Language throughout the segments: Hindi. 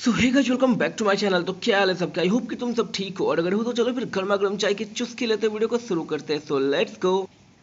So hey guys, welcome back to my channel. तो क्या हाल है सबका? आई होप कि तुम सब ठीक हो, और अगर हो तो चलो फिर गर्मा गर्म चाय की चुस्की लेते वीडियो को शुरू करते हैं। So let's go.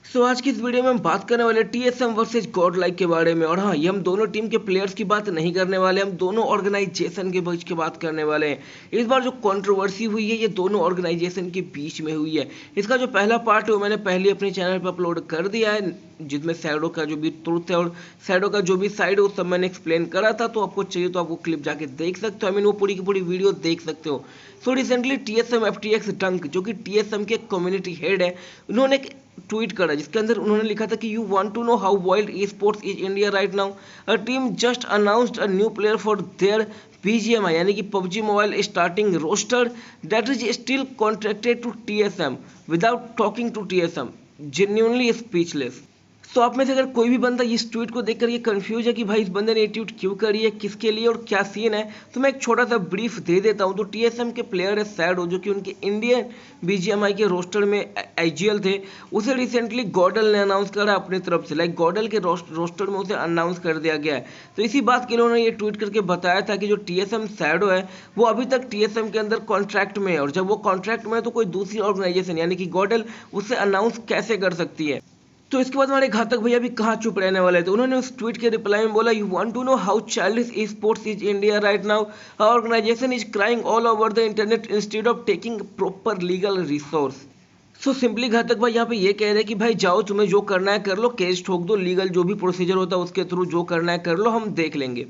सो आज की इस वीडियो में हम बात करने वाले टीएसएम वर्सेस गॉड लाइक के बारे में। और हाँ, ये हम दोनों टीम के प्लेयर्स की बात नहीं करने वाले, हम दोनों ऑर्गेनाइजेशन के बीच की बात करने वाले हैं। इस बार जो कंट्रोवर्सी हुई है ये दोनों ऑर्गेनाइजेशन के बीच में हुई है। इसका जो पहला पार्ट है वो मैंने पहले अपने चैनल पर अपलोड कर दिया है, जिसमें शैडो का जो भी ट्रुथ है और शैडो का जो भी साइड है वो सब मैंने एक्सप्लेन करा था। तो आपको चाहिए तो आप वो क्लिप जाके देख सकते हो, वो पूरी की पूरी वीडियो देख सकते हो। सो रिसेंटली टीएसएम एफटीएक्स डंक, जो कि टीएसएम के कम्युनिटी हेड है, उन्होंने एक ट्वीट करा जिसके अंदर उन्होंने लिखा था कि you want to know how wild esports is India right now. A team just announced a new player for their BGMI यानी कि PUBG mobile starting roster that is still contracted to TSM without talking to TSM. Genuinely speechless. तो आप में से अगर कोई भी बंदा इस ट्वीट को देखकर ये कंफ्यूज है कि भाई इस बंदे ने ये ट्वीट क्यों करी है, किसके लिए और क्या सीन है, तो मैं एक छोटा सा ब्रीफ दे देता हूं। तो टीएसएम के प्लेयर है शैडो, जो कि उनके इंडियन बीजीएमआई के रोस्टर में आईजीएल थे, उसे रिसेंटली गॉडल ने अनाउंस करा अपनी तरफ से। लाइक गॉडल के रोस्टर में उसे अनाउंस कर दिया गया है। तो इसी बात के लिए उन्होंने ये ट्वीट करके बताया था कि जो टीएसएम शैडो है वो अभी तक टीएसएम के अंदर कॉन्ट्रैक्ट में है, और जब वो कॉन्ट्रैक्ट में है तो कोई दूसरी ऑर्गेनाइजेशन यानी कि गॉडल उसे अनाउंस कैसे कर सकती है। तो इसके बाद हमारे घातक भैया भी कहाँ चुप रहने वाले थे। उन्होंने उस ट्वीट के रिप्लाई में बोला, you want to know how childish esports is India right now. Organisation is crying all over the internet instead of taking proper legal resource. So simply Ghatak भाई यहाँ पे ये कह रहे हैं कि भाई जाओ, तुम्हें जो करना है कर लो, केस ठोक दो, लीगल जो भी प्रोसीजर होता है उसके थ्रू जो करना है कर लो, हम देख लेंगे।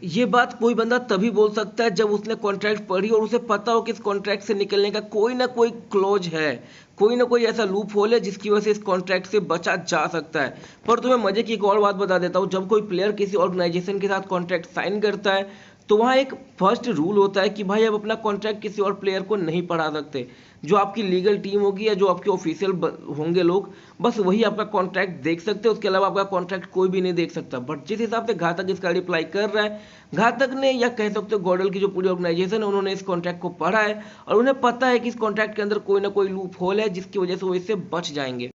ये बात कोई बंदा तभी बोल सकता है जब उसने कॉन्ट्रैक्ट पढ़ी और उसे पता हो कि इस कॉन्ट्रैक्ट से निकलने का कोई ना कोई क्लोज है, कोई ना कोई ऐसा लूप होल है जिसकी वजह से इस कॉन्ट्रैक्ट से बचा जा सकता है। पर तुम्हें मजे की एक और बात बता देता हूँ, जब कोई प्लेयर किसी ऑर्गेनाइजेशन के साथ कॉन्ट्रैक्ट साइन करता है तो वहाँ एक फर्स्ट रूल होता है कि भाई अब अपना कॉन्ट्रैक्ट किसी और प्लेयर को नहीं पढ़ा सकते। जो आपकी लीगल टीम होगी या जो आपके ऑफिशियल होंगे लोग, बस वही आपका कॉन्ट्रैक्ट देख सकते हैं, उसके अलावा आपका कॉन्ट्रैक्ट कोई भी नहीं देख सकता। बट जिस हिसाब से घातक इसका रिप्लाई कर रहा है, घातक ने या कह सकते हो गॉडल की जो पूरी ऑर्गेनाइजेशन है, उन्होंने इस कॉन्ट्रैक्ट को पढ़ा है और उन्हें पता है कि इस कॉन्ट्रैक्ट के अंदर कोई ना कोई लूप होल है जिसकी वजह से वो इससे बच जाएंगे।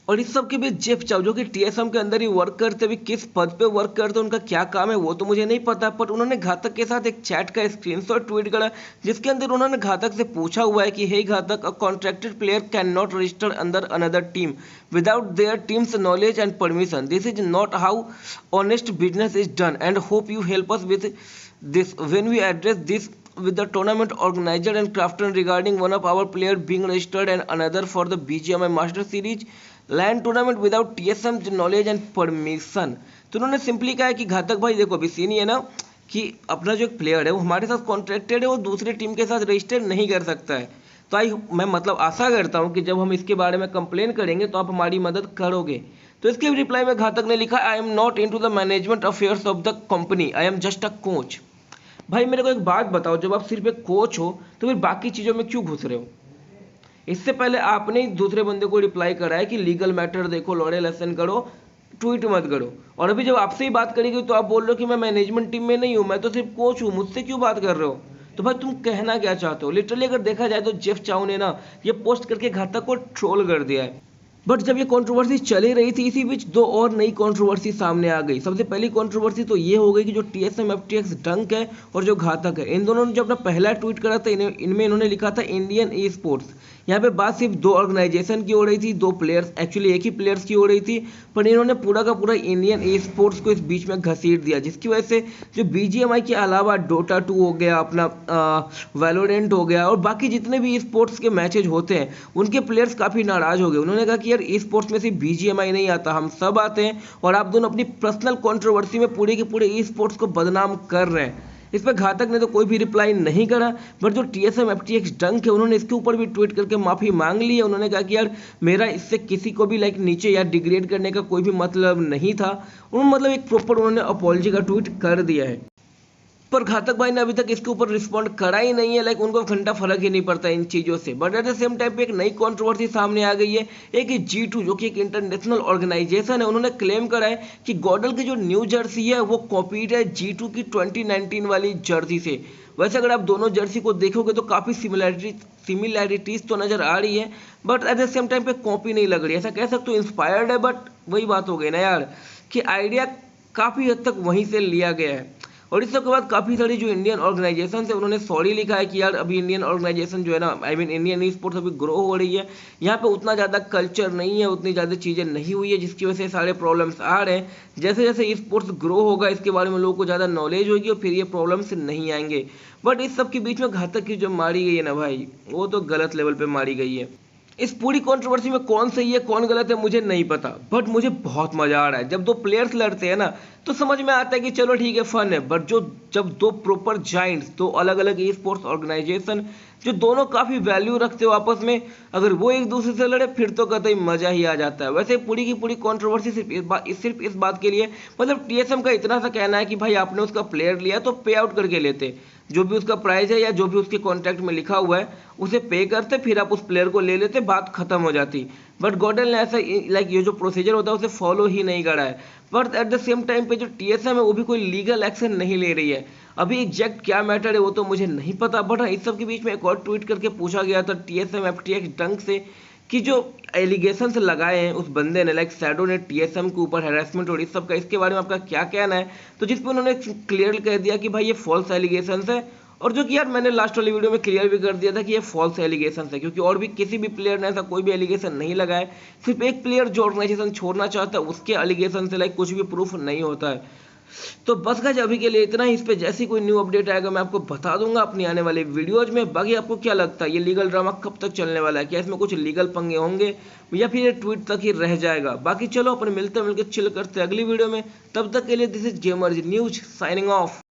और इस सब के बीच जेफ चाओ, जो कि टीएसएम के अंदर ही वर्क करते, अभी किस पद पे वर्क करते, उनका क्या काम है वो तो मुझे नहीं पता, पर उन्होंने घातक के साथ एक चैट का स्क्रीनशॉट ट्वीट करा जिसके अंदर उन्होंने घातक से पूछा हुआ है कि हे घातक, a contracted player can not register under another team without their team's knowledge and permission. This is not how honest business is done and hope you help us with this when we address this with the tournament organizer and crafter regarding one of our player being registered and another for the BGMI Master Series land tournament without TSM knowledge and permission। तो उन्होंने सिंपली कहा है कि घातक भाई देखो, अभी सीन ये ना कि अपना जो एक प्लेयर है वो हमारे साथ कॉन्ट्रैक्टेड है, वो दूसरी टीम के साथ रजिस्टर नहीं कर सकता है। तो मैं मतलब आशा करता हूँ कि जब हम इसके बारे में कंप्लेन करेंगे तो आप हमारी मदद करोगे। तो इसके रिप्लाई में घातक ने लिखा, I am not into the management affairs of the company, I am just a coach. भाई मेरे को एक बात बताओ, जब आप सिर्फ एक कोच हो तो फिर बाकी चीज़ों में क्यों घुस रहे हो? इससे पहले आपने ही दूसरे बंदे को रिप्लाई करा है कि लीगल मैटर देखो, लॉरे लेसन करो, ट्वीट मत करो। और अभी जब आपसे ही बात करेगी तो आप बोल रहे हो कि मैं मैनेजमेंट टीम में नहीं हूँ, मैं तो सिर्फ कोच हूँ, मुझसे क्यों बात कर रहे हो? तो भाई तुम कहना क्या चाहते हो? लिटरली अगर देखा जाए तो जेफ चाओ ने ना ये पोस्ट करके घातक को ट्रोल कर दिया है। बट जब ये कंट्रोवर्सी चली रही थी, इसी बीच दो और नई कंट्रोवर्सी सामने आ गई। सबसे पहली कंट्रोवर्सी तो ये हो गई कि जो टीएसएम एफटीएक्स डंक है और जो घातक है, इन दोनों ने जो अपना पहला ट्वीट करा था इनमें इन्होंने लिखा था इंडियन ई स्पोर्ट्स। यहाँ पे बात सिर्फ दो ऑर्गेनाइजेशन की हो रही थी, दो प्लेयर्स, एक्चुअली एक ही प्लेयर्स की हो रही थी, पर इन्होंने पूरा का पूरा इंडियन ई स्पोर्ट्स को इस बीच में घसीट दिया, जिसकी वजह से जो बीजीएमआई के अलावा डोटा 2 हो गया, अपना वैलोरेंट हो गया और बाकी जितने भी ई स्पोर्ट्स के मैचेज होते हैं उनके प्लेयर्स काफ़ी नाराज हो गए। उन्होंने कहा कि यार ई स्पोर्ट्स में सिर्फ बीजीएमआई नहीं आता, हम सब आते हैं और आप दोनों अपनी पर्सनल कंट्रोवर्सी में पूरे के पूरे ई स्पोर्ट्स को बदनाम कर रहे हैं। इस पर घातक ने तो कोई भी रिप्लाई नहीं करा, बट जो टीएसएम एफटीएक्स डंक है उन्होंने इसके ऊपर भी ट्वीट करके माफ़ी मांग ली है। उन्होंने कहा कि यार मेरा इससे किसी को भी लाइक नीचे या डिग्रेड करने का कोई भी मतलब नहीं था। उन्होंने मतलब एक प्रॉपर उन्होंने अपॉलजी का ट्वीट कर दिया है। पर घातक भाई ने अभी तक इसके ऊपर रिस्पॉन्ड करा ही नहीं है, लाइक उनको घंटा फर्क ही नहीं पड़ता इन चीज़ों से। But at the same time पे एक नई कंट्रोवर्सी सामने आ गई है। एक G2 जो कि एक इंटरनेशनल ऑर्गेनाइजेशन है, उन्होंने क्लेम करा है कि गॉडल की जो न्यू जर्सी है वो कॉपीड है G2 की 2019 वाली जर्सी से। वैसे अगर आप दोनों जर्सी को देखोगे तो काफ़ी सिमिलैरिटीज तो नज़र आ रही है, but at the same time पे कॉपी नहीं लग रही है। ऐसा कह सकते हो इंस्पायर्ड है, बट वही बात हो गई ना यार कि आइडिया काफ़ी हद तक वहीं से लिया गया है। और इस सब के बाद काफ़ी सारी जो इंडियन ऑर्गेनाइजेशन है उन्होंने सॉरी लिखा है कि यार अभी इंडियन ऑर्गेनाइजेशन जो है ना, I mean Indian e sports अभी ग्रो हो रही है, यहाँ पे उतना ज़्यादा कल्चर नहीं है, उतनी ज़्यादा चीज़ें नहीं हुई है, जिसकी वजह से सारे प्रॉब्लम्स आ रहे हैं। जैसे जैसे ई स्पोर्ट्स ग्रो होगा इसके बारे में लोगों को ज़्यादा नॉलेज होगी और फिर ये प्रॉब्लम्स नहीं आएंगे। बट इस सब के बीच में घातक की जो मारी गई है ना भाई, वो तो गलत लेवल पे मारी गई है। इस पूरी कंट्रोवर्सी में कौन सही है कौन गलत है मुझे नहीं पता, बट मुझे बहुत मजा आ रहा है। जब दो प्लेयर्स लड़ते हैं ना तो समझ में आता है कि चलो ठीक है, फन है। बट जब दो प्रॉपर जाइंट्स, दो अलग अलग ई स्पोर्ट्स ऑर्गेनाइजेशन जो दोनों काफी वैल्यू रखते हो आपस में, अगर वो एक दूसरे से लड़े फिर तो कतई मजा ही आ जाता है। वैसे पूरी की पूरी कंट्रोवर्सी सिर्फ इस बात के लिए, मतलब टीएसएम का इतना सा कहना है कि भाई आपने उसका प्लेयर लिया तो पे आउट करके लेते, जो भी उसका प्राइस है या जो भी उसके कॉन्ट्रैक्ट में लिखा हुआ है उसे पे करते, फिर आप उस प्लेयर को ले लेते, बात खत्म हो जाती। बट गॉडल ने ऐसा ये जो प्रोसीजर होता है उसे फॉलो ही नहीं करा है। But at the same time पे जो टीएसएम है वो भी कोई लीगल एक्शन नहीं ले रही है। अभी एग्जैक्ट क्या मैटर है वो तो मुझे नहीं पता, बट इस सब के बीच में एक और ट्वीट करके पूछा गया था टीएसएम एफटीएक्स डंक से कि जो एलिगेशंस लगाए हैं उस बंदे ने, लाइक शैडो ने टीएसएम के ऊपर हैरेसमेंट और इस सब का, इसके बारे में आपका क्या कहना है। तो जिस पर उन्होंने क्लियर कह दिया कि भाई ये फॉल्स एलिगेशंस है, और जो कि यार मैंने लास्ट वाली वीडियो में क्लियर भी कर दिया था कि ये फॉल्स एलिगेशन है, क्योंकि और भी किसी भी प्लेयर ने ऐसा कोई भी एलिगेशन नहीं लगाया। सिर्फ एक प्लेयर जो ऑर्गेनाइजेशन छोड़ना चाहता है उसके एलिगेशन से लाइक कुछ भी प्रूफ नहीं होता है। तो बस गाइस अभी के लिए इतना ही। इस पे जैसी कोई न्यू अपडेट आएगा मैं आपको बता दूंगा अपनी आने वाली वीडियोज में। बाकी आपको क्या लगता है ये लीगल ड्रामा कब तक चलने वाला है, क्या इसमें कुछ लीगल पंगे होंगे या फिर ये ट्वीट तक ही रह जाएगा। बाकी चलो अपन मिलते चिल करते अगली वीडियो में, तब तक के लिए this is gamers news signing off.